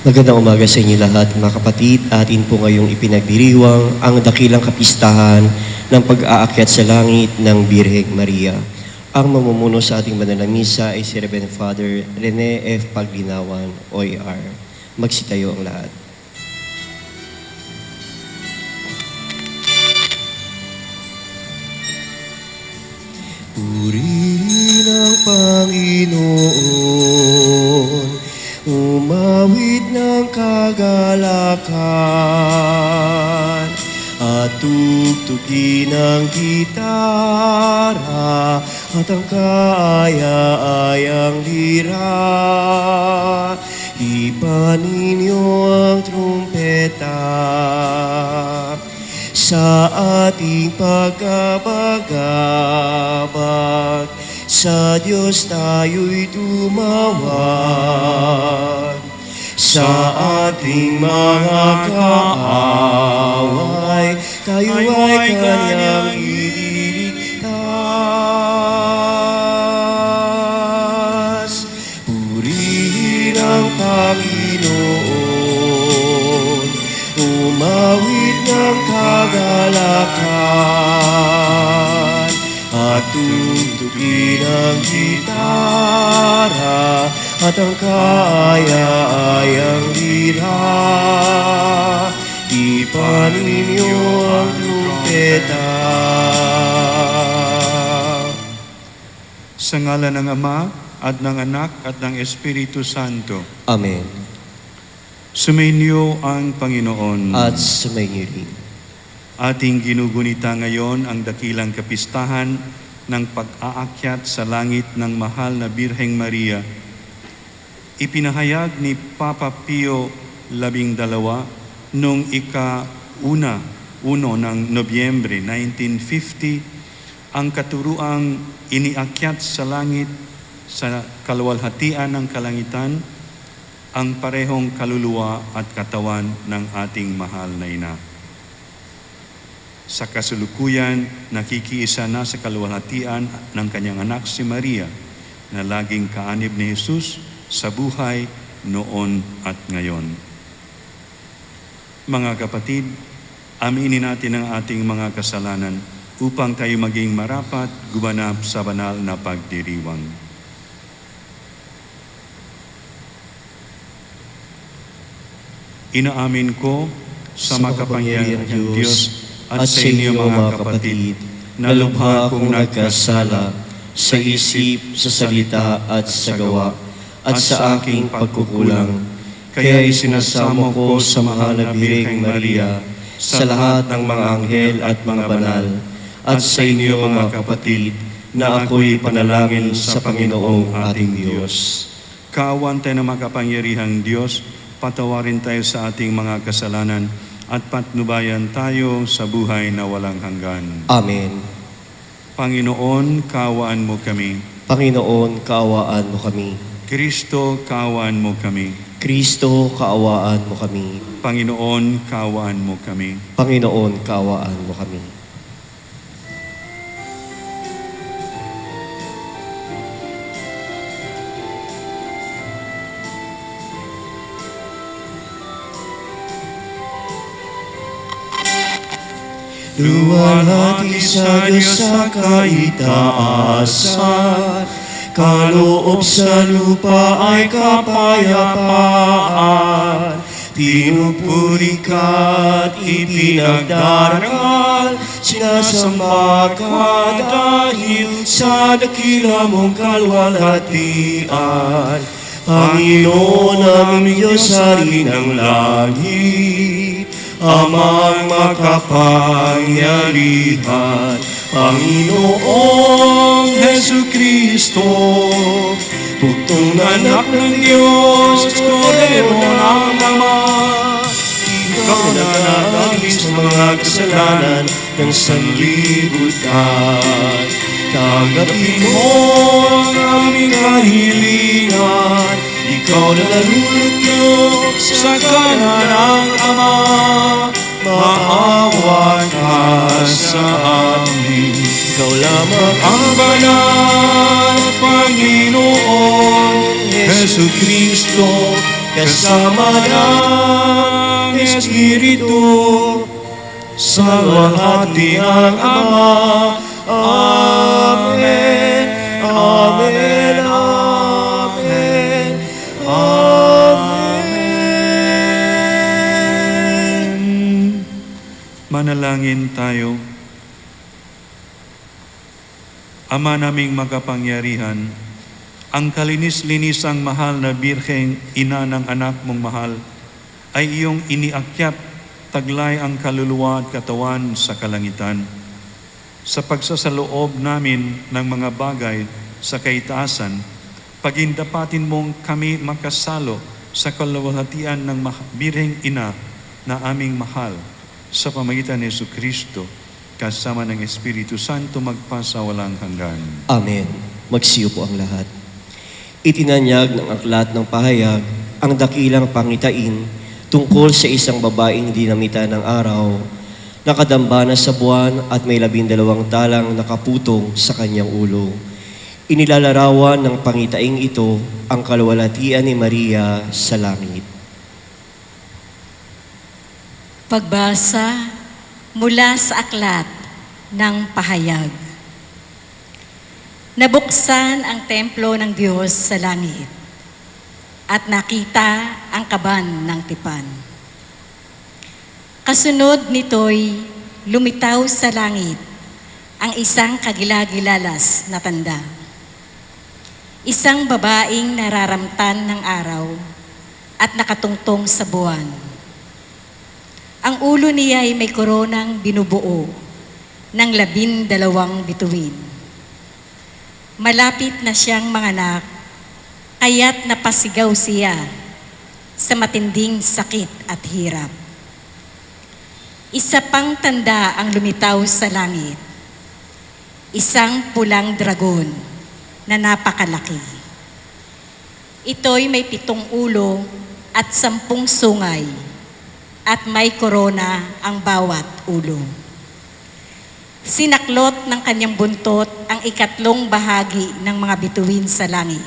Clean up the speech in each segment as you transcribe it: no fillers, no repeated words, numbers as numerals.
Magandang umaga sa inyo lahat mga kapatid. Atin po ngayong ipinagdiriwang ang dakilang kapistahan ng pag-aakyat sa langit ng Birheng Maria. Ang mamumuno sa ating banal na misa ay si Reverend Father Rene F. Paglinawan, OAR. Magsitayo ang lahat. Purihin ang Panginoon, umawit ng kagalakan, at tugtugin ang gitara at ang kaaya-ayang lira. Ipanin niyo ang trumpeta sa ating pagkabagabag. Sa Diyos tayo'y tumawag, sa ating mga kaaway, tayo ay Kanyang ililigtas. Purihin ang Panginoon, umawit ng kagalakan, at tugtugin ang gitara at ang kaaya-ayang lira. Ipanin niyo ang trumpeta. Sa ngalan ng Ama at ng Anak at ng Espiritu Santo. Amen. Sumainyo ang Panginoon. At sumainyo rin. Ating ginugunita ngayon ang dakilang kapistahan ng pag-aakyat sa langit ng mahal na Birheng Maria. Ipinahayag ni Papa Pio XII noong ika-1 ng Nobyembre 1950 ang katuruang iniakyat sa langit sa kaluwalhatian ng kalangitan ang parehong kaluluwa at katawan ng ating mahal na ina. Sa kasulukuyan, nakikiisa na sa kaluwalhatian ng kanyang anak si Maria na laging kaanib ni Jesus sa buhay noon at ngayon. Mga kapatid, aminin natin ang ating mga kasalanan upang tayo maging marapat gumanap sa banal na pagdiriwang. Inaamin ko sa makapangyarihang Diyos at sa inyo mga kapatid, na lubha akong nagkasala sa isip, sa salita at sa gawa, at sa aking pagkukulang. Kaya isinasamo ko sa mahal na Birheng Maria, sa lahat ng mga anghel at mga banal, at sa inyo mga kapatid, na ako'y panalangin sa Panginoong ating Diyos. Kaawan tayo ng makapangyarihang Diyos, patawarin tayo sa ating mga kasalanan, at patnubayan tayo sa buhay na walang hanggan. Amen. Panginoon, kaawaan mo kami. Panginoon, kaawaan mo kami. Kristo, kaawaan mo kami. Kristo, kaawaan mo kami. Panginoon, kaawaan mo kami. Panginoon, kaawaan mo kami. Luwalhati sa Diyos sa kaitaasan, kaloob sa lupa ay kapayapaan. Pinupuri ka at ipinagdarangal, sinasamba ka dahil sa dakila mong kalwalhatian. Panginoon aming Diyos, Hari ng langit, Amang makapangyarihan, Panginoong Jesucristo, tugtong anak ng Diyos, Kordero ng Ama. Ikaw na nagagis ng mga kasalanan ng sanlibutan. Tanggapin mo ang aming kahilingan, ikaw na nalulugnog sa kanan ng Ama. Maawa ka sa amin, ikaw lamang ang banal, Panginoon Jesucristo. kasama ng Espiritu, salwalhati ng Ama. Amen, Amen, Amen, Amen. Manalangin tayo. Ama naming makapangyarihan, ang kalinis-linisang mahal na Birheng ina ng anak mong mahal ay iyong iniakyat taglay ang kaluluwa at katawan sa kalangitan. Sa pagsasaloob namin ng mga bagay sa kaitaasan, pagindapatin mong kami makasalo sa kaluwalhatian ng Birheng ina na aming mahal sa pamagitan ni Jesucristo, kasama ng Espiritu Santo magpasawalang hanggan. Amen. Magsiyo po ang lahat. Itinanyag ng aklat ng pahayag ang dakilang pangitain tungkol sa isang babaeng dinamita ng araw, nakadambana sa buwan at may 12 talang nakaputong sa kanyang ulo. Inilalarawan ng pangitaing ito ang kaluwalhatian ni Maria sa langit. Pagbasa mula sa aklat ng pahayag. Nabuksan ang templo ng Diyos sa langit at nakita ang kaban ng tipan. Kasunod nito'y lumitaw sa langit ang isang kagilagilalas na tanda. Isang babaeng nararamtan ng araw at nakatungtong sa buwan. Ang ulo niya ay may koronang binubuo ng 12 bituin. Malapit na siyang manganak, kaya't napasigaw siya sa matinding sakit at hirap. Isa pang tanda ang lumitaw sa langit. Isang pulang dragon na napakalaki. Ito'y may 7 ulo at 10 sungay, at may korona ang bawat ulo. Sinaklot ng kanyang buntot ang 3 bahagi ng mga bituin sa langit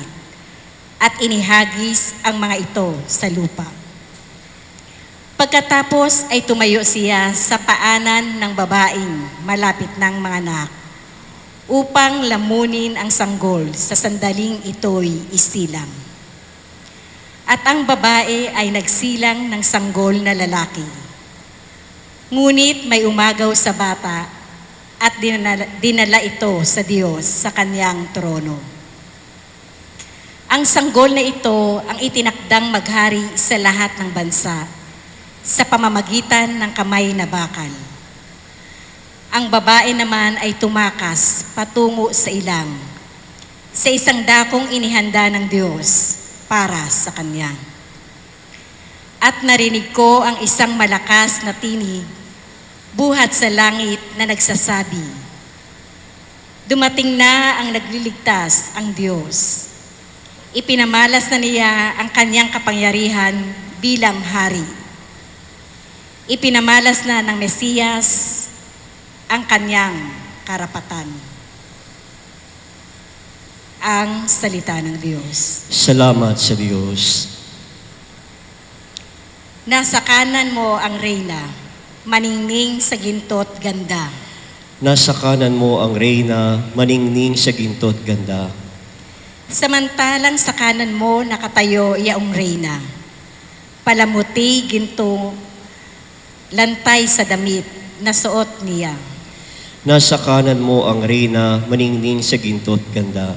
at inihagis ang mga ito sa lupa. Pagkatapos ay tumayo siya sa paanan ng babaeng malapit ng manganak upang lamunin ang sanggol sa sandaling ito'y isilang. At ang babae ay nagsilang ng sanggol na lalaki. Ngunit may umagaw sa bata at dinala ito sa Diyos sa kanyang trono. Ang sanggol na ito ang itinakdang maghari sa lahat ng bansa sa pamamagitan ng kamay na bakal. Ang babae naman ay tumakas patungo sa ilang, sa isang dakong inihanda ng Diyos para sa kanya. At narinig ko ang isang malakas na tinig buhat sa langit na nagsasabi, "Dumating na ang nagliligtas, ang Diyos. Ipinamalas na niya ang kanyang kapangyarihan bilang hari. Ipinamalas na ng Mesiyas ang kanyang karapatan." Ang salita ng Diyos. Salamat sa Diyos. Nasa kanan mo ang reyna, maningning sa ginto't ganda. Nasa kanan mo ang reyna, maningning sa ginto't ganda. Samantalang sa kanan mo nakatayo yaong reyna, palamuti ginto, lantay sa damit na suot niya. Nasa kanan mo ang reyna, maningning sa ginto't ganda.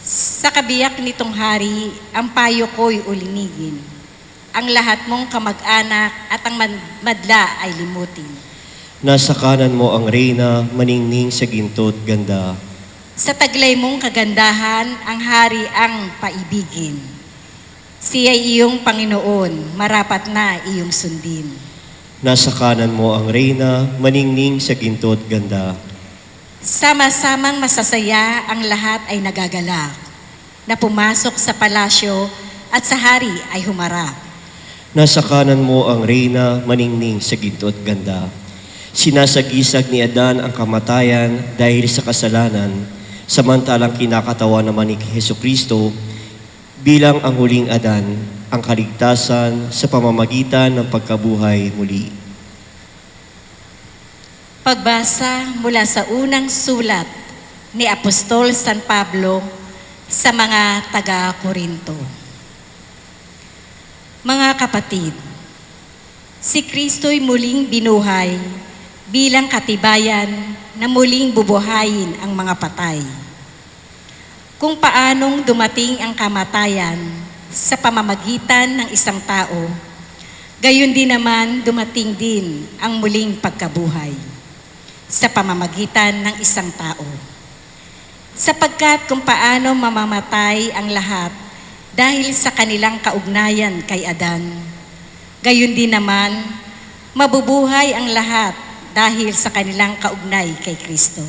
Sa kabiyak nitong hari, ang payo ko'y ulinigin. Ang lahat mong kamag-anak at ang madla ay limutin. Nasa kanan mo ang reyna, maningning sa ginto't ganda. Sa taglay mong kagandahan, ang hari ang paibigin. Siya'y iyong Panginoon, marapat na iyong sundin. Nasa kanan mo ang reyna, maningning sa ginto't ganda. Sama-samang masasaya ang lahat ay nagagalak, na pumasok sa palasyo at sa hari ay humarap. Nasa kanan mo ang reyna, maningning sa ginto't ganda. Sinasagisag ni Adan ang kamatayan dahil sa kasalanan, samantalang kinakatawa naman ni Jesucristo bilang ang huling Adan, ang kaligtasan sa pamamagitan ng pagkabuhay muli. Pagbasa mula sa unang sulat ni Apostol San Pablo sa mga taga-Korinto. Mga kapatid, si Kristo'y muling binuhay bilang katibayan na muling bubuhayin ang mga patay. Kung paanong dumating ang kamatayan sa pamamagitan ng isang tao, gayon din naman dumating din ang muling pagkabuhay sa pamamagitan ng isang tao. Sapagkat kung paano mamamatay ang lahat dahil sa kanilang kaugnayan kay Adan, gayon din naman mabubuhay ang lahat dahil sa kanilang kaugnay kay Kristo.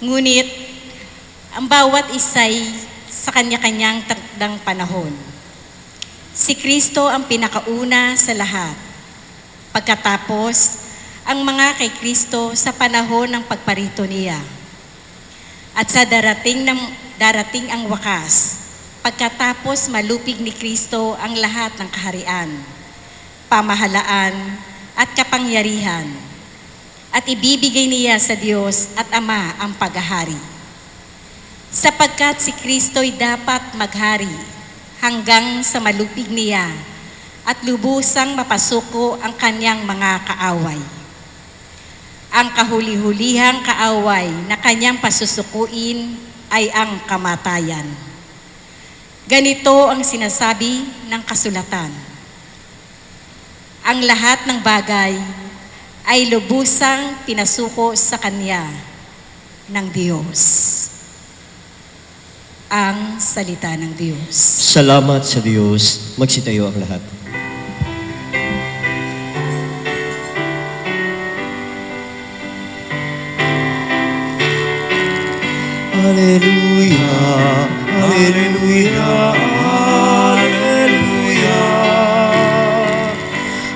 Ngunit, ang bawat isa'y sa kanya-kanyang takdang panahon. Si Kristo ang pinakauna sa lahat. Pagkatapos, ang mga kay Kristo sa panahon ng pagparito niya. At sa darating ang wakas, pagkatapos malupig ni Kristo ang lahat ng kaharian, pamahalaan at kapangyarihan, at ibibigay niya sa Diyos at Ama ang paghahari. Sapagkat si Kristo'y dapat maghari hanggang sa malupig niya at lubusang mapasuko ang kanyang mga kaaway. Ang kahuli-hulihang kaaway na kanyang pasusukuin ay ang kamatayan. Ganito ang sinasabi ng kasulatan: ang lahat ng bagay ay lubusang pinasuko sa kanya ng Diyos. Ang salita ng Diyos. Salamat sa Diyos. Magsitayo ang lahat. Alleluia, Alleluia, Alleluia,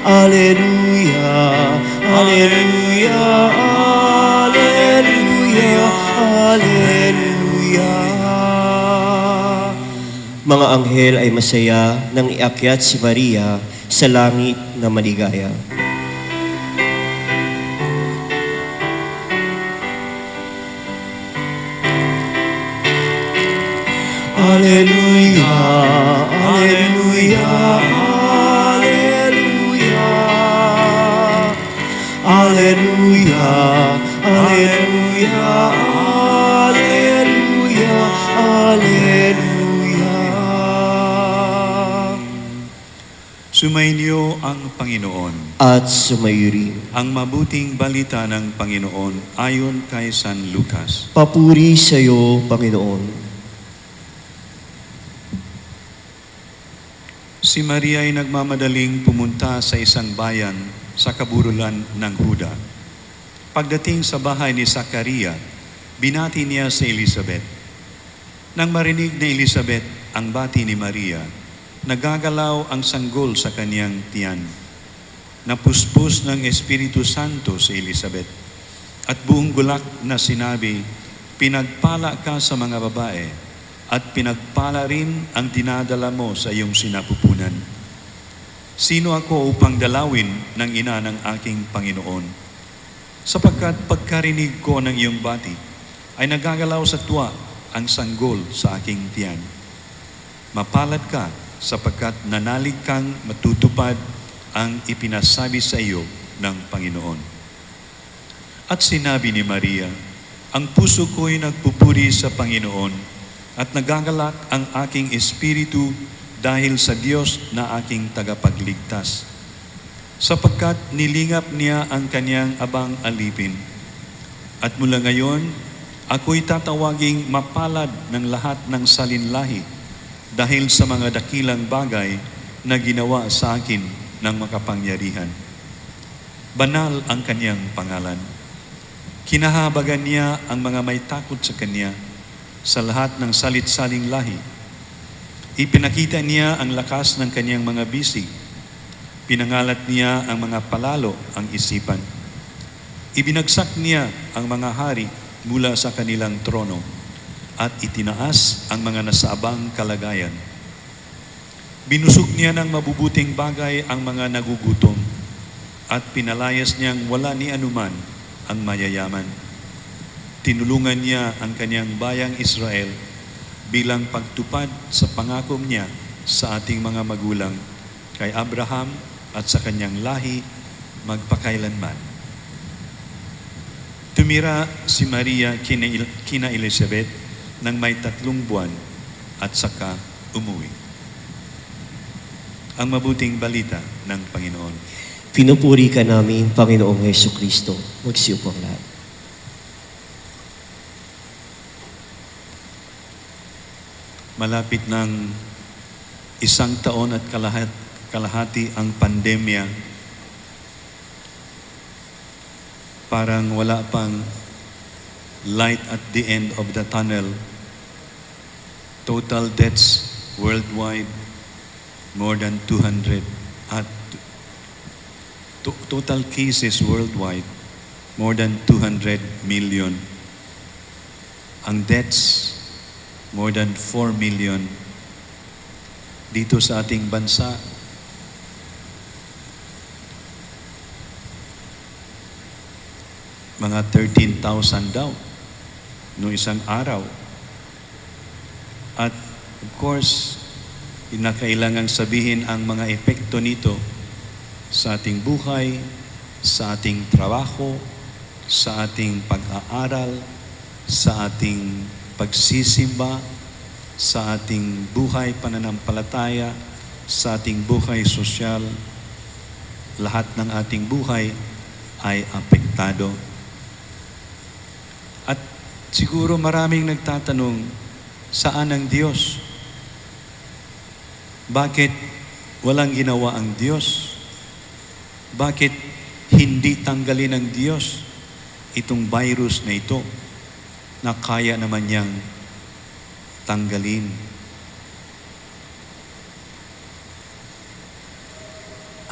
Alleluia, Alleluia, Alleluia, Alleluia. Mga anghel ay masaya nang iakyat si Maria sa langit na maligaya. Alleluia, Alleluia, Alleluia, Alleluia, Alleluia, Alleluia, Alleluia. Sumainyo ang Panginoon. At sumayo rin. Ang mabuting balita ng Panginoon ayon kay San Lucas. Papuri sa iyo, Panginoon. Si Maria ay nagmamadaling pumunta sa isang bayan sa kaburulan ng Huda. Pagdating sa bahay ni Zakaria, binati niya si Elizabeth. Nang marinig ni Elizabeth ang bati ni Maria, nagagalaw ang sanggol sa kaniyang tiyan. Napuspos ng Espiritu Santo si Elizabeth at buong gulak na sinabi, "Pinagpala ka sa mga babae at pinagpala rin ang dinadala mo sa iyong sinapupunan. Sino ako upang dalawin ng ina ng aking Panginoon? Sapagkat pagkarinig ko ng iyong bati, ay nagagalaw sa tuwa ang sanggol sa aking tiyan. Mapalad ka sapagkat nanalig kang matutupad ang ipinasabi sa iyo ng Panginoon." At sinabi ni Maria, "Ang puso ko'y nagpupuri sa Panginoon at nagagalak ang aking espiritu dahil sa Diyos na aking tagapagligtas. Sapagkat nilingap niya ang kanyang abang alipin. At mula ngayon, ako'y tatawaging mapalad ng lahat ng salinlahi dahil sa mga dakilang bagay na ginawa sa akin ng makapangyarihan. Banal ang kanyang pangalan. Kinahabagan niya ang mga may takot sa kanya sa lahat ng salit-saling lahi. Ipinakita niya ang lakas ng kanyang mga bisig. Pinangalat niya ang mga palalo ang isipan. Ibinagsak niya ang mga hari mula sa kanilang trono at itinaas ang mga nasaabang kalagayan. Binusog niya ng mabubuting bagay ang mga nagugutom at pinalayas niyang wala ni anuman ang mayayaman. Tinulungan niya ang kanyang bayang Israel bilang pagtupad sa pangako niya sa ating mga magulang, kay Abraham at sa kanyang lahi magpakailanman. Tumira si Maria kina Elizabeth nang may 3 buwan at saka umuwi. Ang mabuting balita ng Panginoon. Pinupuri ka namin, Panginoong Hesukristo. Magsiupo ang lahat. Malapit ng 1 taon at kalahati ang pandemya. Parang wala pang light at the end of the tunnel. Total deaths worldwide, more than 200. At total cases worldwide, more than 200 million. Ang deaths, more than 4 million. Dito sa ating bansa, mga 13,000 daw no isang araw. At of course, kinakailangan sabihin ang mga epekto nito sa ating buhay, sa ating trabaho, sa ating pag-aaral, sa ating pagsisimba, sa ating buhay pananampalataya, sa ating buhay sosyal. Lahat ng ating buhay ay apektado. At siguro maraming nagtatanong, saan ang Diyos? Bakit walang ginawa ang Diyos? Bakit hindi tanggalin ng Diyos itong virus na ito na kaya naman niyang tanggalin?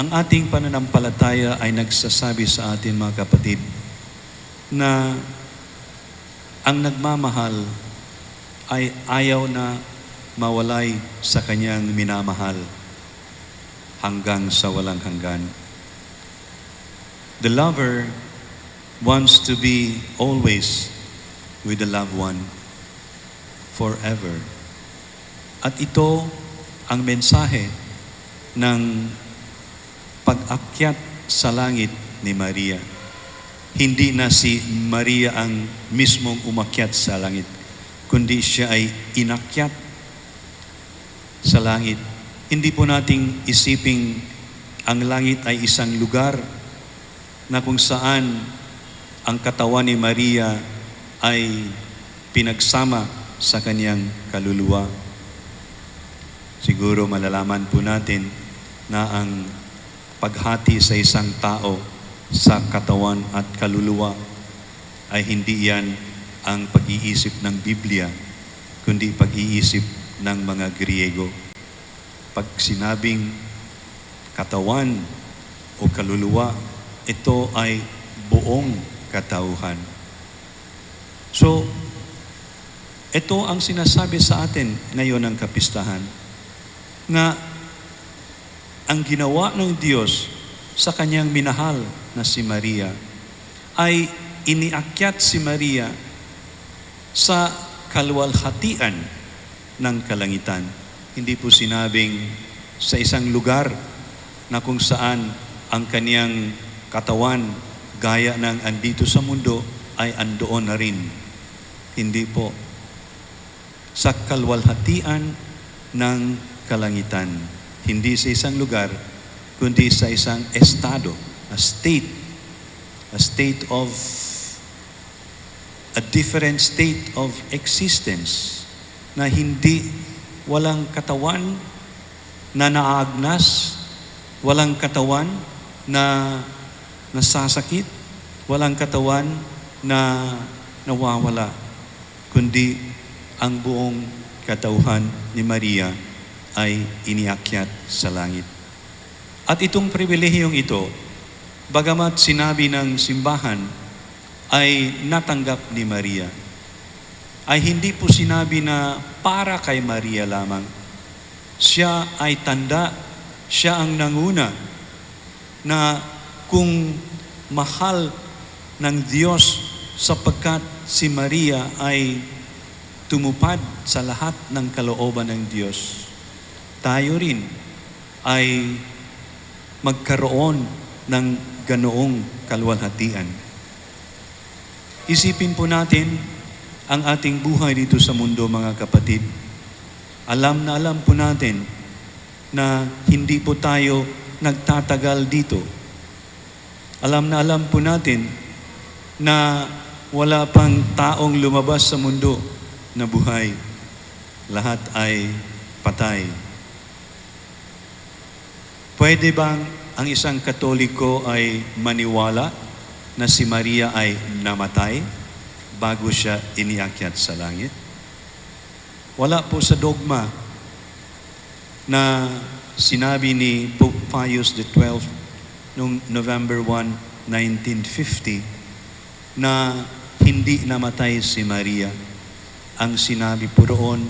Ang ating pananampalataya ay nagsasabi sa atin, mga kapatid, na ang nagmamahal ay ayaw na mawalay sa kanyang minamahal hanggang sa walang hanggan. The lover wants to be always with the loved one forever. At ito ang mensahe ng pag-akyat sa langit ni Maria. Hindi na si Maria ang mismong umakyat sa langit, kundi siya ay inakyat sa langit. Hindi po nating isiping ang langit ay isang lugar na kung saan ang katawan ni Maria ay pinagsama sa kanyang kaluluwa. Siguro malalaman po natin na ang paghati sa isang tao sa katawan at kaluluwa ay hindi yan ang pag-iisip ng Biblia, kundi pag-iisip ng mga Griego. Pag sinabing katawan o kaluluwa, ito ay buong katauhan. So, ito ang sinasabi sa atin ngayon ng kapistahan, na ang ginawa ng Diyos sa kanyang minahal na si Maria ay iniakyat si Maria sa kaluwalhatian ng kalangitan. Hindi po sinabing sa isang lugar na kung saan ang kaniyang katawan gaya ng andito sa mundo ay andoon na rin. Hindi po. Sa kaluwalhatian ng kalangitan. Hindi sa isang lugar, kundi sa isang estado, a different state of existence na hindi, walang katawan na naaagnas, walang katawan na nasasakit, walang katawan na nawawala, kundi ang buong katauhan ni Maria ay iniakyat sa langit. At itong pribilehiyong ito, bagamat sinabi ng simbahan, ay natanggap ni Maria. ay hindi po sinabi na para kay Maria lamang. Siya ay tanda, siya ang nanguna na kung mahal ng Diyos sapagkat si Maria ay tumupad sa lahat ng kalooban ng Diyos, tayo rin ay magkaroon ng ganoong kaluwalhatian. Isipin po natin ang ating buhay dito sa mundo, mga kapatid. Alam na alam po natin na hindi po tayo nagtatagal dito. Alam na alam po natin na wala pang taong lumabas sa mundo na buhay. Lahat ay patay. Pwede bang ang isang Katoliko ay maniwala na si Maria ay namatay bago siya iniakyat sa langit? Wala po sa dogma na sinabi ni Pope Pius XII noong November 1, 1950 na hindi namatay si Maria. Ang sinabi po roon,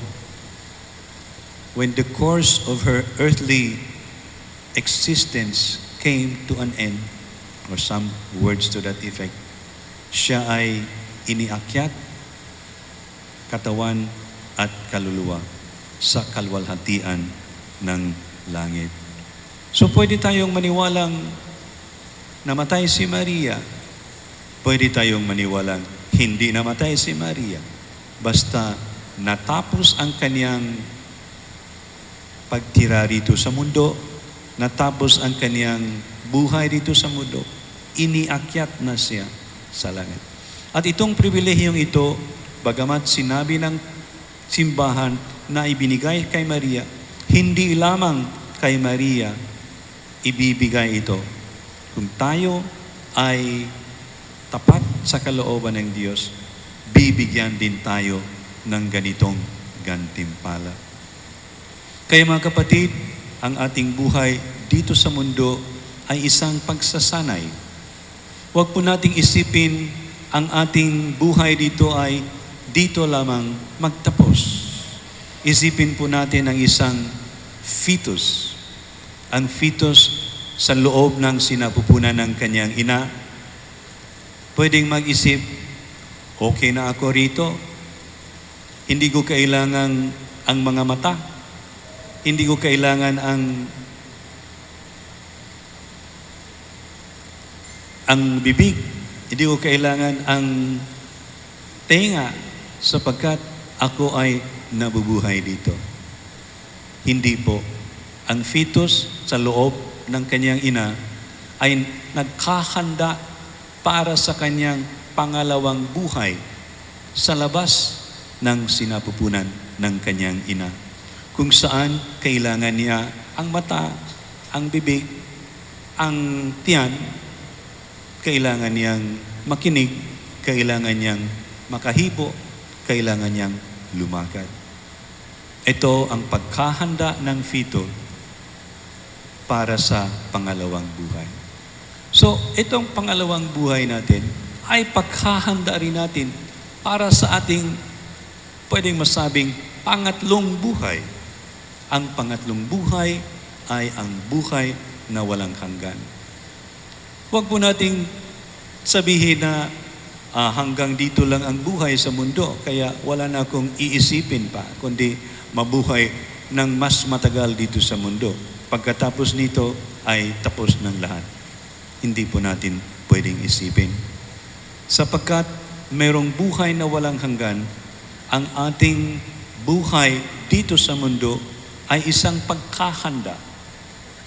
when the course of her earthly existence came to an end, or some words to that effect, siya ay iniakyat, katawan at kaluluwa sa kalwalhatian ng langit. So pwede tayong maniwalang namatay si Maria. Pwede tayong maniwalang hindi namatay si Maria. Basta natapos ang kanyang pagtira rito sa mundo, natapos ang kanyang buhay dito sa mundo, iniakyat na siya sa langit. At itong pribilehiyong ito, bagamat sinabi ng simbahan na ibinigay kay Maria, hindi lamang kay Maria ibibigay ito. Kung tayo ay tapat sa kalooban ng Diyos, bibigyan din tayo ng ganitong gantimpala. Kaya mga kapatid, ang ating buhay dito sa mundo ay isang pagsasanay. Huwag po nating isipin ang ating buhay dito ay dito lamang magtapos. Isipin po natin ang isang fetus. Ang fetus sa loob ng sinapupunan ng kanyang ina, pwedeng mag-isip, okay na ako rito. Hindi ko kailangan ang mga mata. Hindi ko kailangan ang bibig. Hindi ko kailangan ang tenga sapagkat ako ay nabubuhay dito. Hindi po. Ang fetus sa loob ng kanyang ina ay nagkahanda para sa kanyang pangalawang buhay sa labas ng sinapupunan ng kanyang ina, kung saan kailangan niya ang mata, ang bibig, ang tiyan, kailangan niyang makinig, kailangan niyang makahipo, kailangan niyang lumakad. Ito ang pagkahanda ng feto para sa pangalawang buhay. So, itong pangalawang buhay natin ay paghahanda rin natin para sa ating pwedeng masabing pangatlong buhay. Ang pangatlong buhay ay ang buhay na walang hanggan. Huwag po nating sabihin na hanggang dito lang ang buhay sa mundo, kaya wala na akong iisipin pa, kundi mabuhay ng mas matagal dito sa mundo. Pagkatapos nito ay tapos ng lahat. Hindi po natin pwedeng isipin. Sapagkat mayroong buhay na walang hanggan, ang ating buhay dito sa mundo ay isang pagkahanda.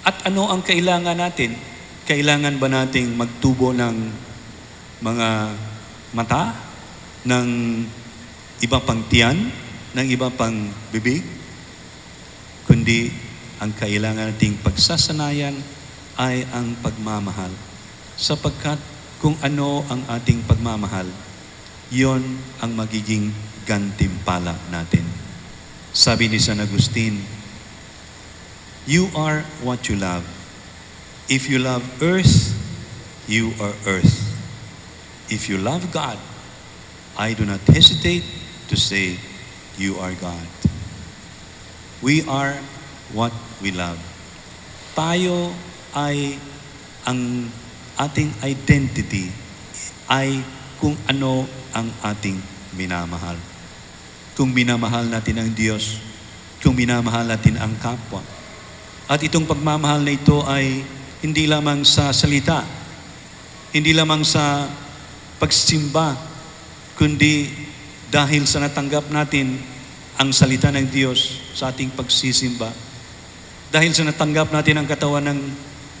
At ano ang kailangan natin? Kailangan ba nating magtubo ng mga mata, ng iba pang tiyan, ng iba pang bibig? Kundi ang kailangan nating pagsasanayan ay ang pagmamahal. Sapagkat kung ano ang ating pagmamahal, yon ang magiging gantimpala natin. Sabi ni San Agustin, you are what you love. If you love earth, you are earth. If you love God, I do not hesitate to say, "You are God." We are what we love. Tayo ay, ang ating identity ay kung ano ang ating minamahal. Kung minamahal natin ang Diyos, kung minamahal natin ang kapwa. At itong pagmamahal na ito ay hindi lamang sa salita, hindi lamang sa pagsimba, kundi dahil sa natanggap natin ang salita ng Diyos sa ating pagsisimba. Dahil sa natanggap natin ang katawan ng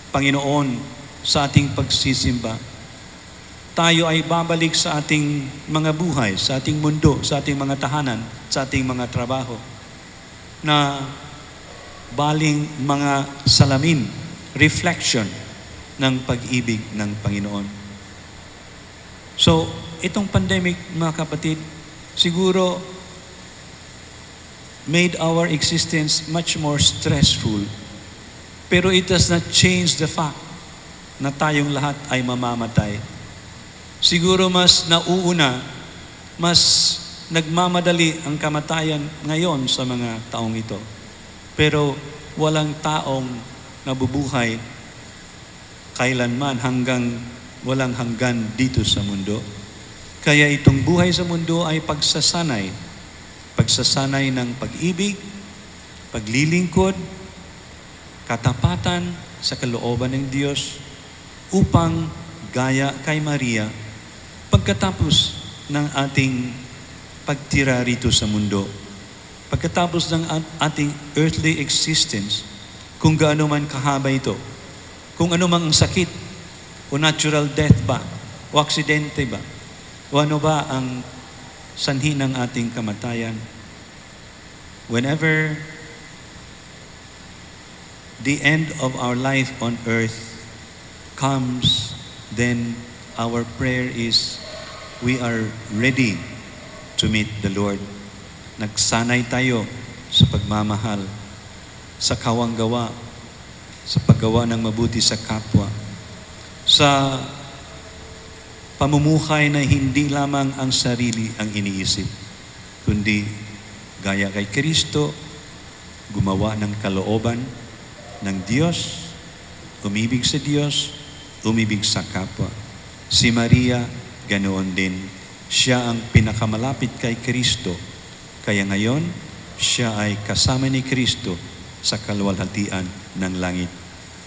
Panginoon sa ating pagsisimba, tayo ay babalik sa ating mga buhay, sa ating mundo, sa ating mga tahanan, sa ating mga trabaho, na baling mga salamin, reflection ng pag-ibig ng Panginoon. So, itong pandemic, mga kapatid, siguro made our existence much more stressful. Pero it does not change the fact na tayong lahat ay mamamatay. Siguro mas nauuna, mas nagmamadali ang kamatayan ngayon sa mga taong ito. Pero walang taong nabubuhay kailanman hanggang walang hanggan dito sa mundo. Kaya itong buhay sa mundo ay pagsasanay ng pag-ibig, paglilingkod, katapatan sa kalooban ng Diyos upang gaya kay Maria, pagkatapos ng ating pagtira rito sa mundo, pagkatapos ng ating earthly existence, kung gaano man kahaba ito, kung ano mang sakit, o natural death ba, o aksidente ba, o ano ba ang sanhi ng ating kamatayan. Whenever the end of our life on earth comes, then our prayer is, we are ready to meet the Lord. Nagsanay tayo sa pagmamahal, sa kawanggawa, sa paggawa ng mabuti sa kapwa, sa pamumuhay na hindi lamang ang sarili ang iniisip, kundi gaya kay Kristo, gumawa ng kalooban ng Diyos, umibig sa Diyos, umibig sa kapwa. Si Maria, ganoon din. Siya ang pinakamalapit kay Kristo. Kaya ngayon, siya ay kasama ni Kristo sa kaluwalhatian ng langit.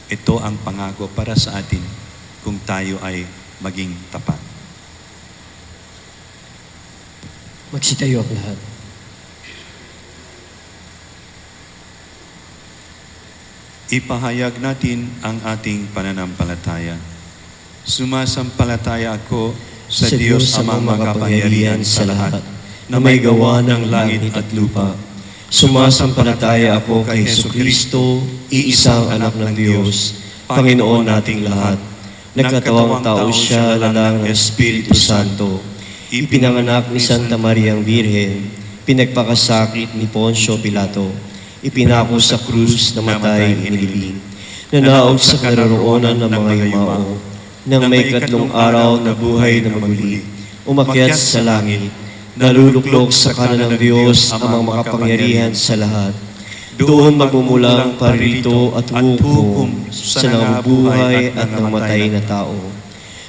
Ito ang pangako para sa atin kung tayo ay maging tapat. Magsitayo ang lahat. Ipahayag natin ang ating pananampalataya. Sumasampalataya ako sa Diyos amang makapangyarihan sa lahat, na may gawa ng langit at lupa. Sumasampalataya ako kay Jesucristo, iisang anak ng Diyos, Panginoon nating lahat. Nagkatawang tao siya lalang ng Espiritu Santo. Ipinanganak ni Santa Mariang Birhen, pinagpakasakit ni Poncio Pilato, ipinako sa krus, namatay, iniling, nanaog sa karoroonan ng mga yumao, nang may katlong araw na buhay na maguli, umakyat sa langit, naluluklok sa kanan ng Diyos amang makapangyarihan sa lahat. Doon magmumulang parito at hukom sa nabubuhay at namatay na tao.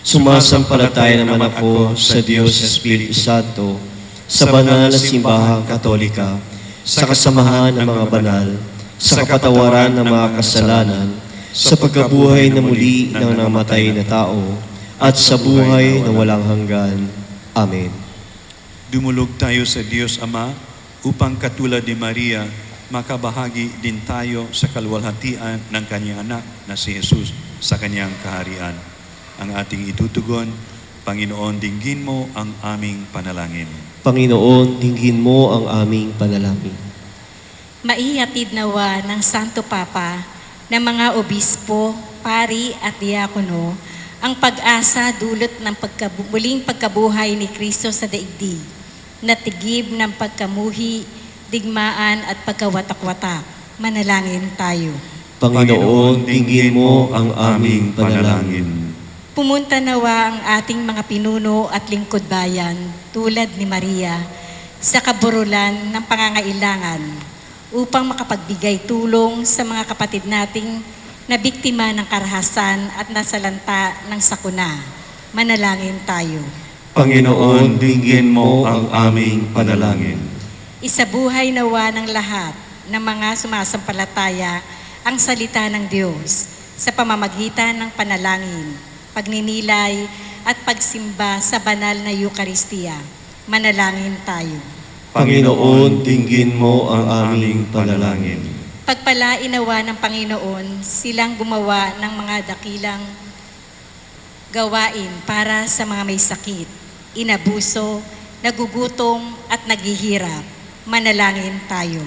Sumasampalataya naman ako sa Diyos Espiritu Santo, sa banal na simbahang Katolika, sa kasamahan ng mga banal, sa kapatawaran ng mga kasalanan, sa pagkabuhay na muli ng namatay na tao, at sa buhay na walang hanggan. Amen. Dumulog tayo sa Diyos Ama upang katulad ni Maria, makabahagi din tayo sa kaluwalhatian ng kanyang anak na si Jesus sa kanyang kaharian. Ang ating itutugon, Panginoon, dinggin mo ang aming panalangin. Panginoon, dinggin mo ang aming panalangin. Maihatid nawa ng Santo Papa ng mga obispo, pari at diakono ang pag-asa dulot ng muling pagkabuhay ni Kristo sa daigdig, na tigib ng pagkamuhi, digmaan at pagkawatak-watak. Manalangin tayo. Panginoon, dinggin mo ang aming panalangin. Pumunta nawa ang ating mga pinuno at lingkod bayan tulad ni Maria sa kaburulan ng pangangailangan upang makapagbigay tulong sa mga kapatid nating na biktima ng karahasan at nasalanta ng sakuna. Manalangin tayo. Panginoon, dinggin mo ang aming panalangin. Isabuhay nawa ng lahat ng mga sumasampalataya ang salita ng Diyos sa pamamagitan ng panalangin, pagninilay at pagsimba sa banal na Eucharistia. Manalangin tayo. Panginoon, dinggin mo ang aming panalangin. Pagpalain nawa ng Panginoon silang gumawa ng mga dakilang gawain para sa mga may sakit, inabuso, nagugutom at naghihirap. Manalangin tayo.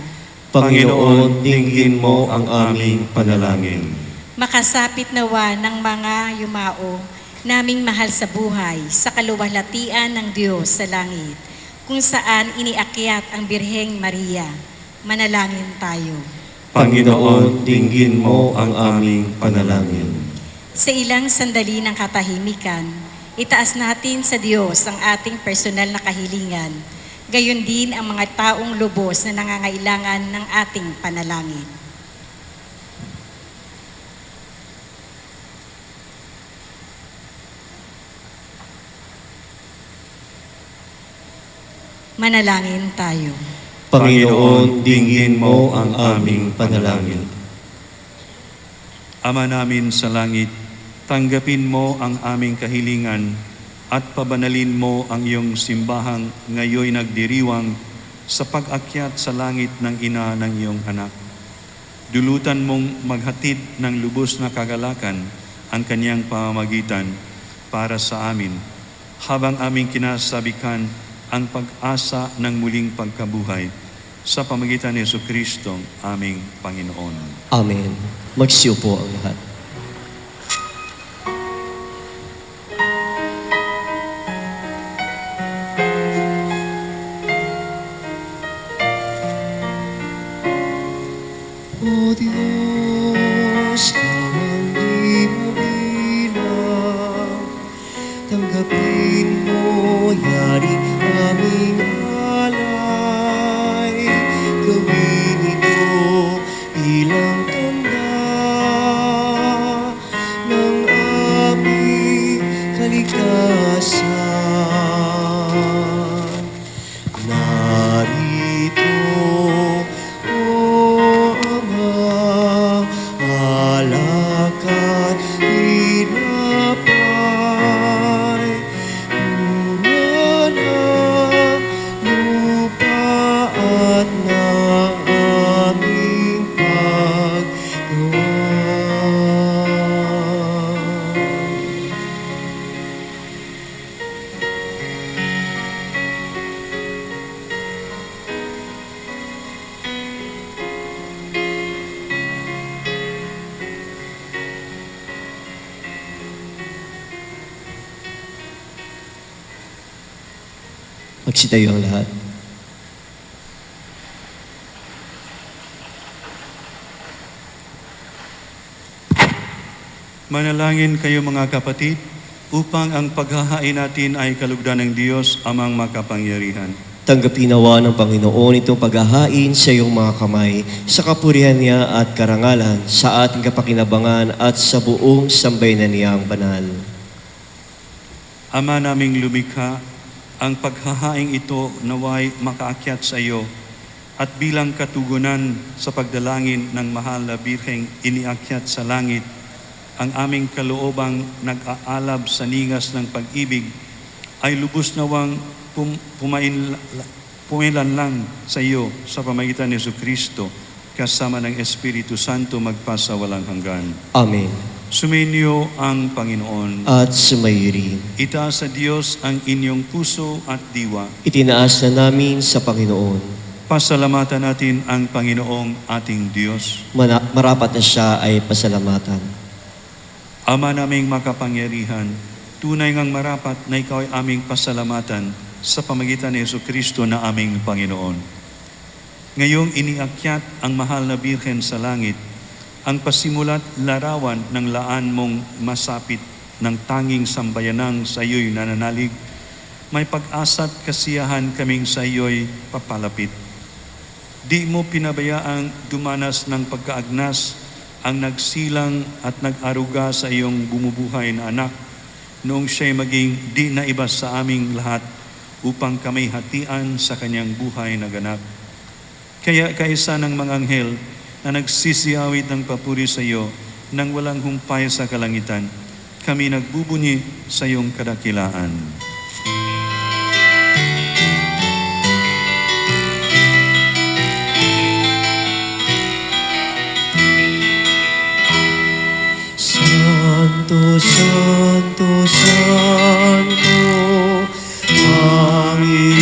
Panginoon, dinggin mo ang aming panalangin. Makasapit nawa ng mga yumao naming mahal sa buhay sa kaluwalhatian ng Diyos sa langit, kung saan iniakyat ang Birheng Maria. Manalangin tayo. Panginoon, dinggin mo ang aming panalangin. Sa ilang sandali ng katahimikan, itaas natin sa Diyos ang ating personal na kahilingan, gayon din ang mga taong lubos na nangangailangan ng ating panalangin. Manalangin tayo. Panginoon, dinggin mo ang aming panalangin. Ama namin sa langit, tanggapin mo ang aming kahilingan at pabanalin mo ang iyong simbahang ngayoy nagdiriwang sa pag-akyat sa langit ng ina ng iyong anak. Dulutan mong maghatid ng lubos na kagalakan ang kanyang pamamagitan para sa amin, habang aming kinasabikan ang pag-asa ng muling pagkabuhay sa pamamagitan ni Jesucristo, aming Panginoon. Amen. Magsiupo ang lahat. O Diyos, ang di mabilang, tanggapin mo yari aming alay. Gawin ito bilang tanda ng aming kaligtasan. Narito, O Ama, alak at tinapay, mura ng lupa at ng aming paggawa. Magsitayo ang lahat. Manalangin kayo mga kapatid, upang ang paghahain natin ay kalugdan ng Diyos amang makapangyarihan. Tanggapin nawa ng Panginoon itong paghahain sa iyong mga kamay, sa kapurihan niya at karangalan, sa ating kapakinabangan at sa buong sambayanan niyang banal. Ama naming lumikha, ang paghahaing ito naway makaakyat sa iyo at bilang katugunan sa pagdalangin ng mahal na Birheng iniakyat sa langit, ang aming kaloobang nag-aalab sa ningas ng pag-ibig ay lubos nawang pumilanlang sa iyo sa pamagitan ni Jesucristo kasama ng Espiritu Santo magpasawalang hanggan. Amen. Sumainyo ang Panginoon. At sumayirin. Itaas sa Diyos ang inyong puso at diwa. Itinaas na namin sa Panginoon. Pasalamatan natin ang Panginoong ating Diyos. Marapat na siya ay pasalamatan. Ama naming makapangyarihan, tunay ngang marapat na ikaw ay aming pasalamatan sa pamagitan ni Jesucristo na aming Panginoon. Ngayong iniakyat ang mahal na Birhen sa langit, ang pasimulat larawan ng laan mong masapit ng tanging sambayanang sa iyo'y nananalig, may pag-asa at kasiyahan kaming sa iyo'y papalapit. Di mo pinabayaang dumanas ng pagkaagnas ang nagsilang at nag-aruga sa iyong bumubuhay na anak noong siya'y maging di naiba sa aming lahat upang kami hatian sa kanyang buhay na ganap. Kaya kaisa ng mga anghel na nagsisiyawit ng papuri sa iyo nang walang humpay sa kalangitan, kami nagbubunyi sa iyong kadakilaan. Santo, Santo, Santo, Panginoong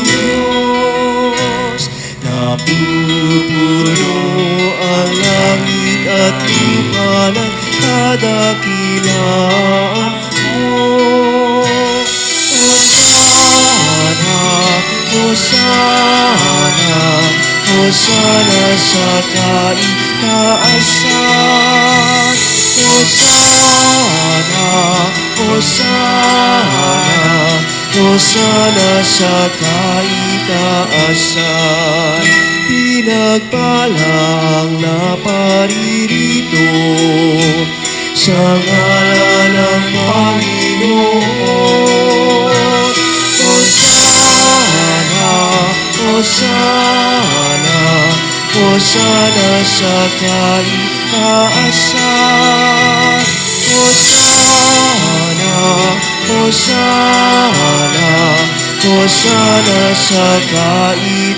Diyos, napupuno ang langit at lupa ng kadakilaan mo. Hosana, Hosana, Hosana sa kaitaasan. Hosana, Hosana, Hosana sa kaitaasan. Pinagpalang na paririto sa ngalan ng Panginoon. Hosana, Hosana, Hosana sa kaitaasan. Hosana, Hosana, Hosana sa kaitaasan.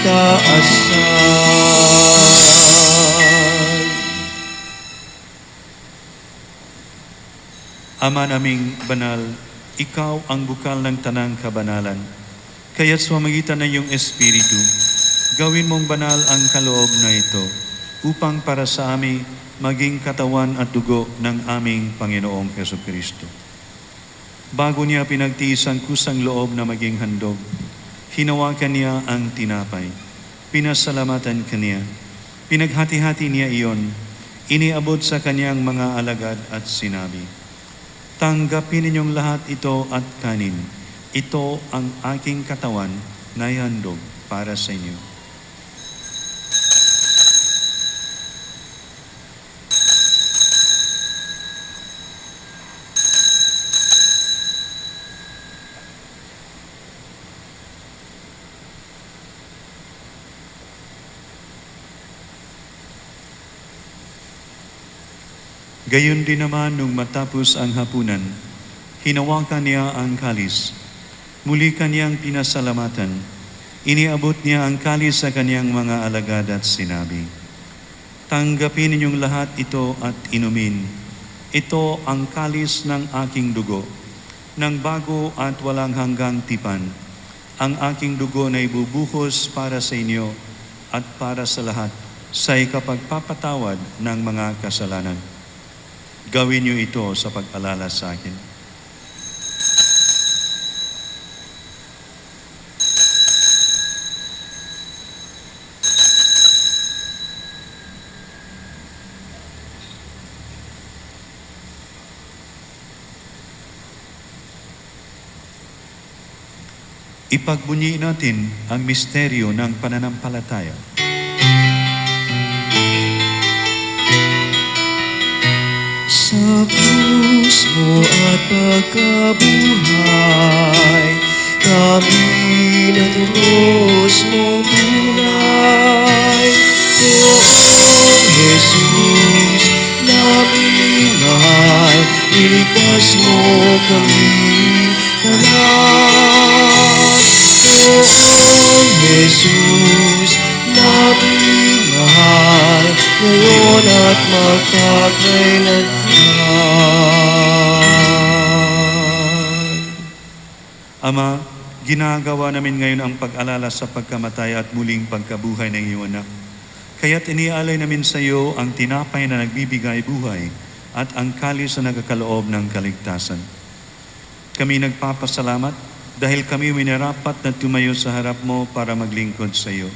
Ama naming banal, ikaw ang bukal ng tanang kabanalan. Kaya't sa pamamagitan ng iyong Espiritu, gawin mong banal ang kaloob na ito upang para sa amin maging katawan at dugo ng aming Panginoong Jesucristo. Bago niya pinagtiis ang kusang loob na maging handog, hinawakan niya ang tinapay, pinasalamatan kaniya, pinaghati-hati niya iyon, iniabot sa kanyang mga alagad at sinabi, "Tanggapin ninyong lahat ito at kanin. Ito ang aking katawan na ihandog para sa inyo." Gayon din naman nung matapos ang hapunan, hinawakan niya ang kalis. Muli kanyang pinasalamatan. Iniabot niya ang kalis sa kanyang mga alagad at sinabi, "Tanggapin ninyong lahat ito at inumin. Ito ang kalis ng aking dugo, ng bago at walang hanggang tipan. Ang aking dugo na ibubuhos para sa inyo at para sa lahat sa ikapagpapatawad ng mga kasalanan. Gawin niyo ito sa pag-alala sa akin." Ipagbunyi natin ang misteryo ng pananampalataya. Sa krus mo at pagkabuhay, kami natubos mong tunay. Poong Jesus, naming mahal, iligtas mo kami kanan. Poong Jesus, naming mahal, ngayon at magpakailanman. Ama, ginagawa namin ngayon ang pag-alala sa pagkamatay at muling pagkabuhay ng iyong anak. Kaya't inialay namin sa iyo ang tinapay na nagbibigay buhay at ang kalis na nagkakaloob ng kaligtasan. Kami nagpapasalamat dahil kami minarapat na tumayo sa harap mo para maglingkod sa iyo.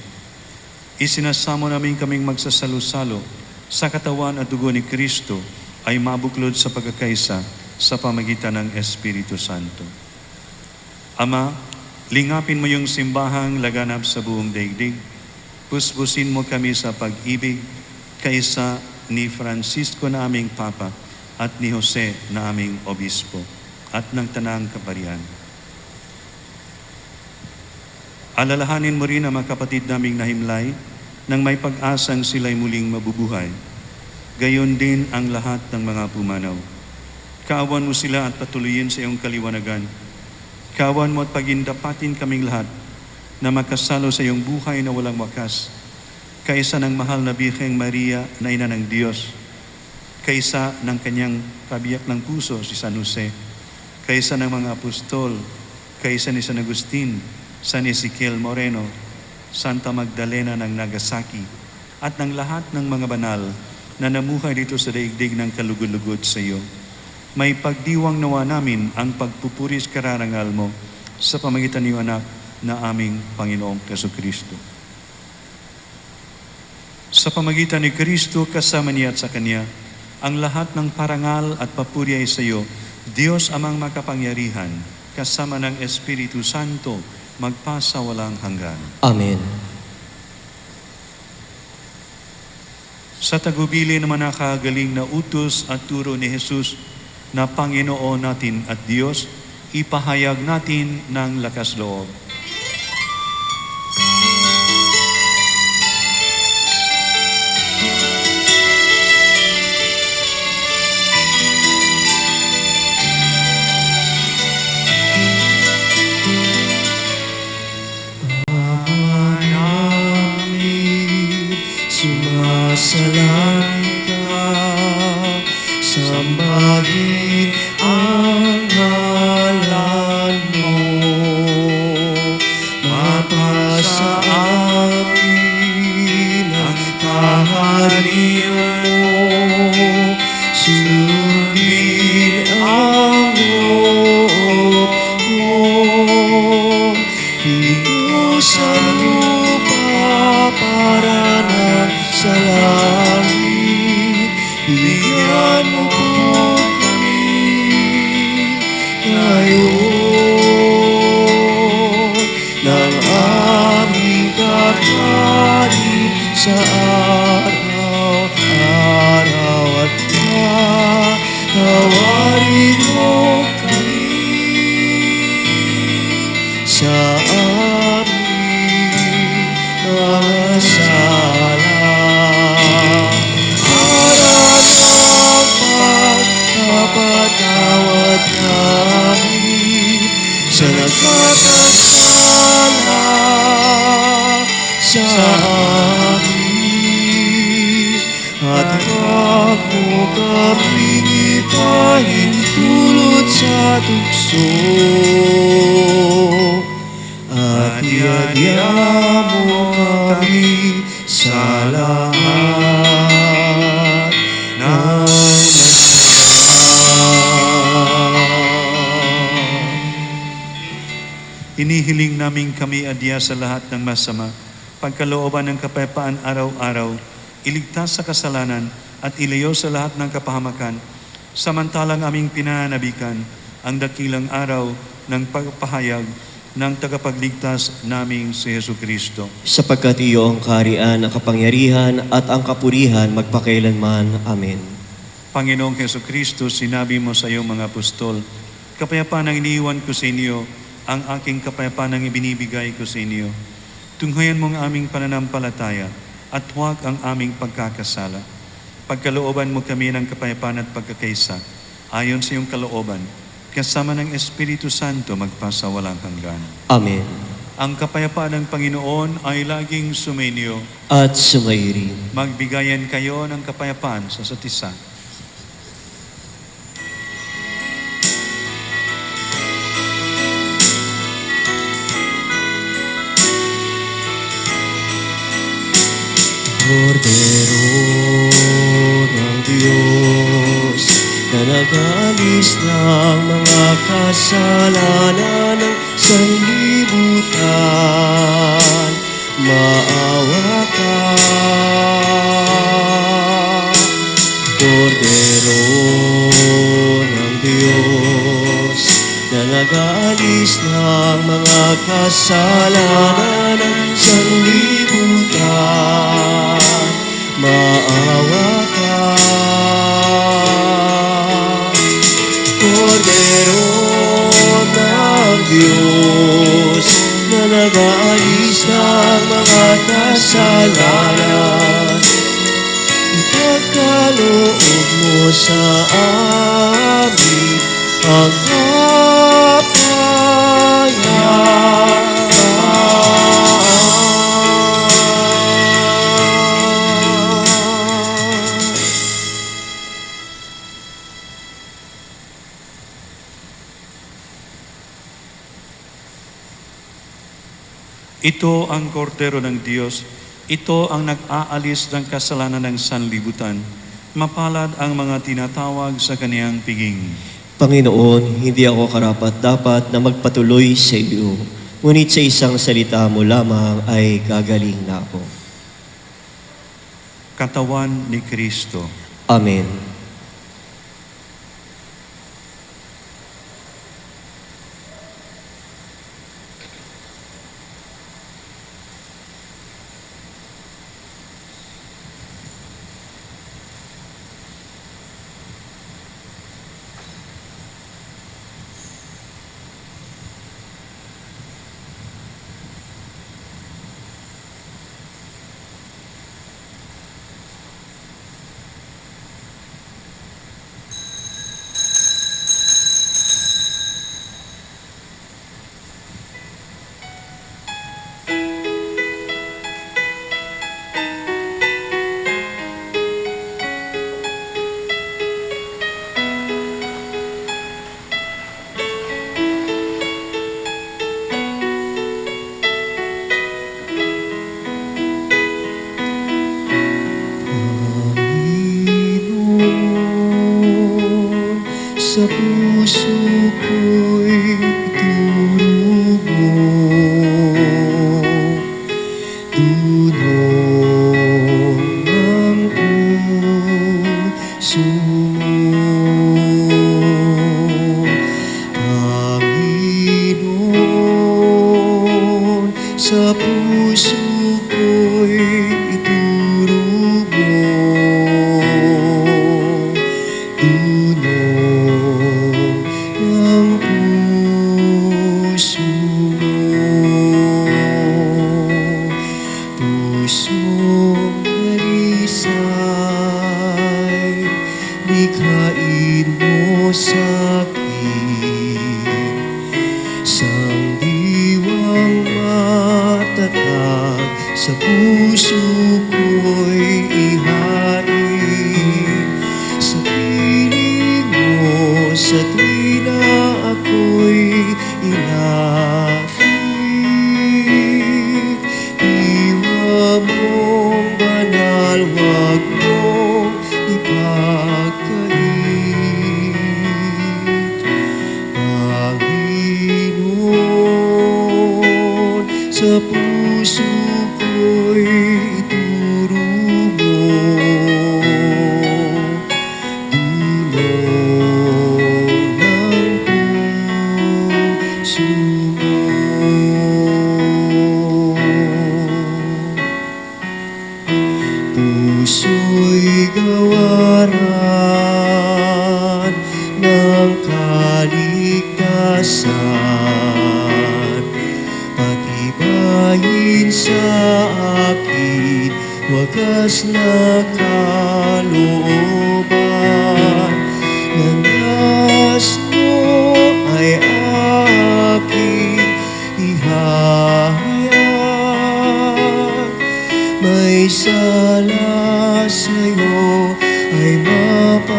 Isinasamo namin kaming magsasalo-salo sa katawan at dugo ni Kristo ay mabuklod sa pagkakaisa sa pamagitan ng Espiritu Santo. Ama, lingapin mo yung simbahang laganap sa buong daigdig. Puspusin mo kami sa pag-ibig kaysa ni Francisco na aming Papa at ni Jose na aming Obispo at ng Tanang Kaparian. Alalahanin mo rin ang mga kapatid naming nahimlay nang may pag-asang sila'y muling mabubuhay. Gayon din ang lahat ng mga pumanaw. Kaawan mo sila at patuloyin sa iyong kaliwanagan. Kaawan mo at pagindapatin kaming lahat na makasalo sa iyong buhay na walang wakas, kaysa ng mahal na Birheng Maria na ina ng Diyos, kaysa ng kanyang kabiyak ng puso si San Jose, kaysa ng mga apostol, kaysa ni San Agustin, San Ezekiel Moreno, Santa Magdalena ng Nagasaki, at ng lahat ng mga banal na namuhay dito sa daigdig ng kalugod-lugod sa iyo. May pagdiwang nawa namin ang pagpupuris kararangal mo sa pamagitan ng iyong anak na aming Panginoong Jesucristo. Sa pamagitan ni Kristo, kasama niya at sa Kanya, ang lahat ng parangal at papuri ay sa iyo, Diyos amang makapangyarihan, kasama ng Espiritu Santo, magpasawalang hanggan. Amen. Sa tagubili naman nakagaling na utos at turo ni Jesus na Panginoon natin at Diyos, ipahayag natin ng lakas loob. Sumasalangit ka, sambahin ang ngalan mo, mapasa amin ang kaharian mo, sundin ang loob mo, dito sa lupa para sa langit, bigyan mo po kami ngayon ng aming kakanin sa araw-araw at tawarin mo kami sa aming mga sala. Patawad kami sa nagkakasala sa amin, at huwag mo kaming ipahintulot sa tukso, at iadya mo kami sa lahat ng Inihiling namin kami adya sa lahat ng masama, pagkalooban ng kapayapaan araw-araw, iligtas sa kasalanan at ilayo sa lahat ng kapahamakan, samantalang aming pinanabikan ang dakilang araw ng pagpahayag ng tagapagligtas naming si Jesucristo. Sapagkat iyo ang kaharian, ang kapangyarihan at ang kapurihan magpakailanman. Amen. Panginoong Jesucristo, sinabi mo sa iyong mga apostol, kapayapaan ang iniiwan ko sa inyo, ang aking kapayapaan ang ibinibigay ko sa inyo. Tunghayan mo ang aming pananampalataya at huwag ang aming pagkakasala. Pagkalooban mo kami ng kapayapaan at pagkakaisa, ayon sa iyong kalooban, kasama ng Espiritu Santo magpasawalang hanggan. Amen. Ang kapayapaan ng Panginoon ay laging sumainyo. At sumairi. Magbigayan kayo ng kapayapaan sa isa't isa. Kordero ng Diyos na nag-alis ng mga kasalanan ng sanlibutan, maawa ka. Kordero ng Diyos na nag-alis nag-aalis ng mga kasalanan ng sanlibutan, maawa ka. Kordero ng Diyos na nag-aalis ng mga kasalanan, ipagkaloob mo sa amin ang kapayapaan. Ito ang kordero ng Diyos. Ito ang nag-aalis ng kasalanan ng sanlibutan. Mapalad ang mga tinatawag sa kaniyang piging. Panginoon, hindi ako karapat-dapat na magpatuloy sa iyo, ngunit sa isang salita mo lamang ay gagaling na ako. Katawan ni Kristo. Amen. Sa puso ko'y ituro mo, tulong ng puso mo. Panginoon, sa puso ko'y ituro mo, pusong dalisay, likhain mo sa'kin, sandiwang matatag, sa puso ko'y ihain, sa piling mo sa tuwi na ako'y inakit. Mong banal, wag mong ipagkait. Panginoon, sa puso ko'y ituro mo, dulong ng puso mo. Puso'y gawaran ng kaligtasan, patibayin sa akin wagas na kalooban. Landas mo ay aking ihahayag, may sala sa'yo ay mapapanatag.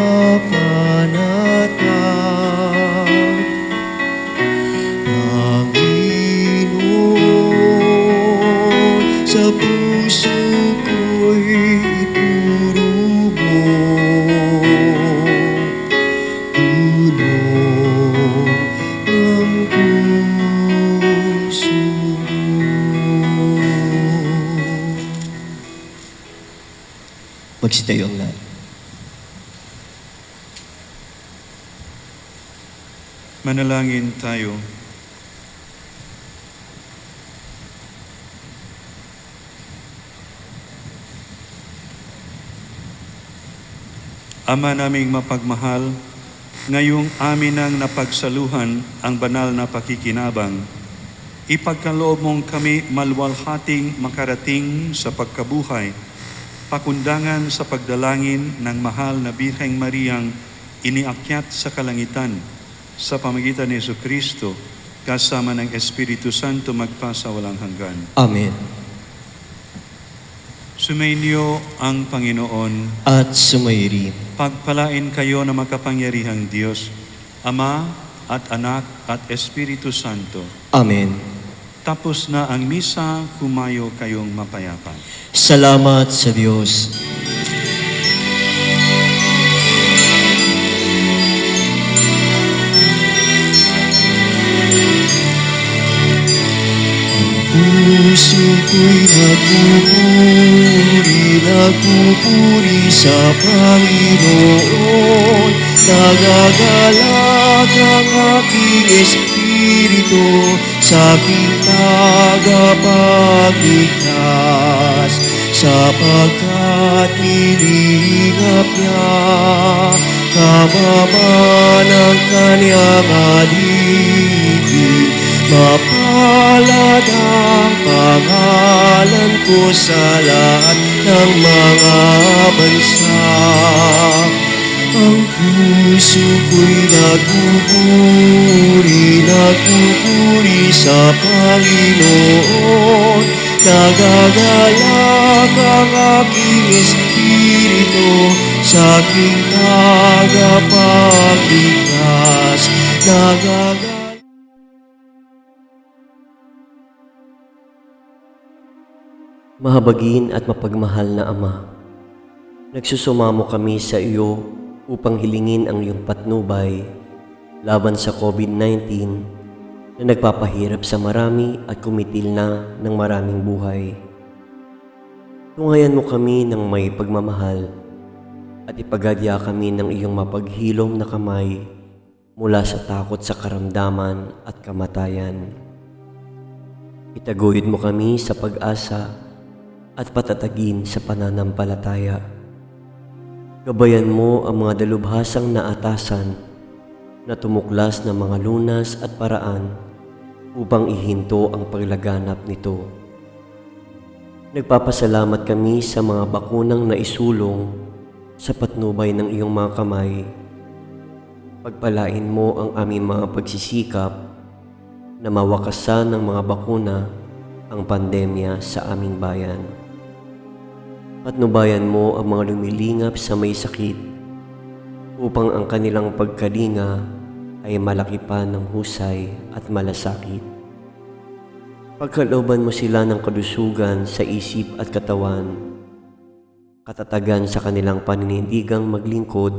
Panginoon, sa puso ko'y ituro mo, tulong ng puso mo. Magsitayo ang lahat. Manalangin tayo. Ama naming mapagmahal, ngayong amin ang napagsaluhan ang banal na pakikinabang, ipagkaloob mong kami malwalhating makarating sa pagkabuhay, pakundangan sa pagdalangin ng mahal na Birheng Mariang iniakyat sa kalangitan sa pamagitan ni Jesucristo kasama ng Espiritu Santo magpasa walang hanggan. Amen. Sumainyo ang Panginoon. At sumairi. Pagpalain kayo na makapangyarihang Diyos, Ama at Anak at Espiritu Santo. Amen. Tapos na ang misa, humayo kayong mapayapa. Salamat sa Diyos. Puso ko'y nagpupuri sa Panginoon. Nagagalak ang aking espiritu sa aking tagapagligtas, sapagkat nilingap niya kabaman ang kanyang alipin. Mapalad ang pangalan ko sa lahat ng mga bansa. Ang puso ko'y nagpupuri sa Panginoon. Nagagalak ang aking espiritu sa aking tagapagligtas. Mahabagin at mapagmahal na Ama, nagsusumamo kami sa iyo upang hilingin ang iyong patnubay laban sa COVID-19 na nagpapahirap sa marami at kumitil na ng maraming buhay. Tungayan mo kami ng may pagmamahal at ipagadya kami ng iyong mapaghilom na kamay mula sa takot sa karamdaman at kamatayan. Itaguyod mo kami sa pag-asa at patatagin sa pananampalataya. Gabayan mo ang mga dalubhasang naatasan na tumuklas ng mga lunas at paraan upang ihinto ang paglaganap nito. Nagpapasalamat kami sa mga bakunang naisulong sa patnubay ng iyong mga kamay. Pagpalain mo ang aming mga pagsisikap na mawakasan ng mga bakuna ang pandemya sa aming bayan. Patnubayan mo ang mga lumilingap sa may sakit upang ang kanilang pagkalinga ay malaki pa ng husay at malasakit. Pagkalooban mo sila ng kalusugan sa isip at katawan, katatagan sa kanilang paninindigang maglingkod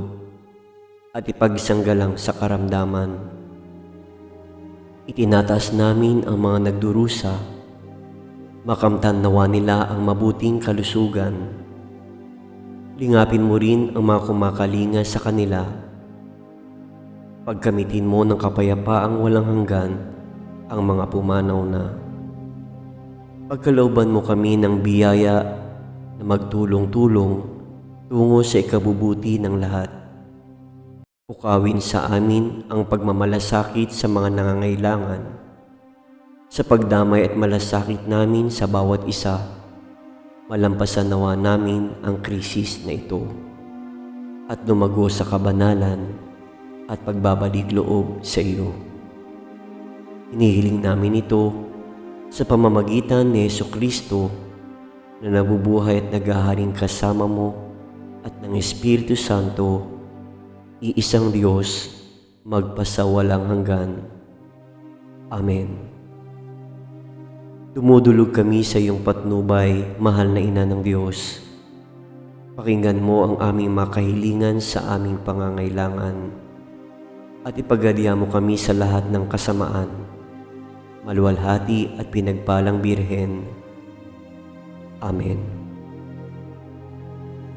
at ipagsanggalang sa karamdaman. Itinataas namin ang mga nagdurusa, makamtan nawa nila ang mabuting kalusugan. Lingapin mo rin ang mga kumakalinga sa kanila. Pagkamitin mo ng kapayapaang walang hanggan ang mga pumanaw na. Pagkalooban mo kami ng biyaya na magtulong-tulong tungo sa ikabubuti ng lahat. Pukawin sa amin ang pagmamalasakit sa mga nangangailangan. Sa pagdamay at malasakit namin sa bawat isa, malampasan nawa namin ang krisis na ito at lumago sa kabanalan at pagbabalik loob sa iyo. Hinihiling namin ito sa pamamagitan ni Jesucristo na nabubuhay at naghaharing kasama mo at ng Espiritu Santo, iisang Diyos, magpasawalang hanggan. Amen. Dumudulog kami sa iyong patnubay, mahal na Ina ng Diyos. Pakinggan mo ang aming makahilingan sa aming pangangailangan at ipagadya mo kami sa lahat ng kasamaan. Maluwalhati at pinagpalang Birhen. Amen.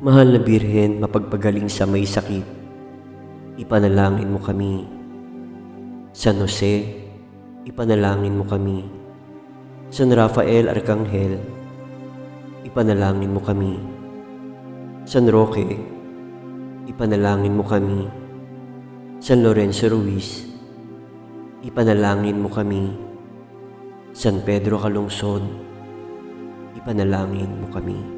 Mahal na Birhen, mapagpagaling sa may sakit, ipanalangin mo kami. San Jose, ipanalangin mo kami. San Rafael Arcangel, ipanalangin mo kami. San Roque, ipanalangin mo kami. San Lorenzo Ruiz, ipanalangin mo kami. San Pedro Calungsod, ipanalangin mo kami.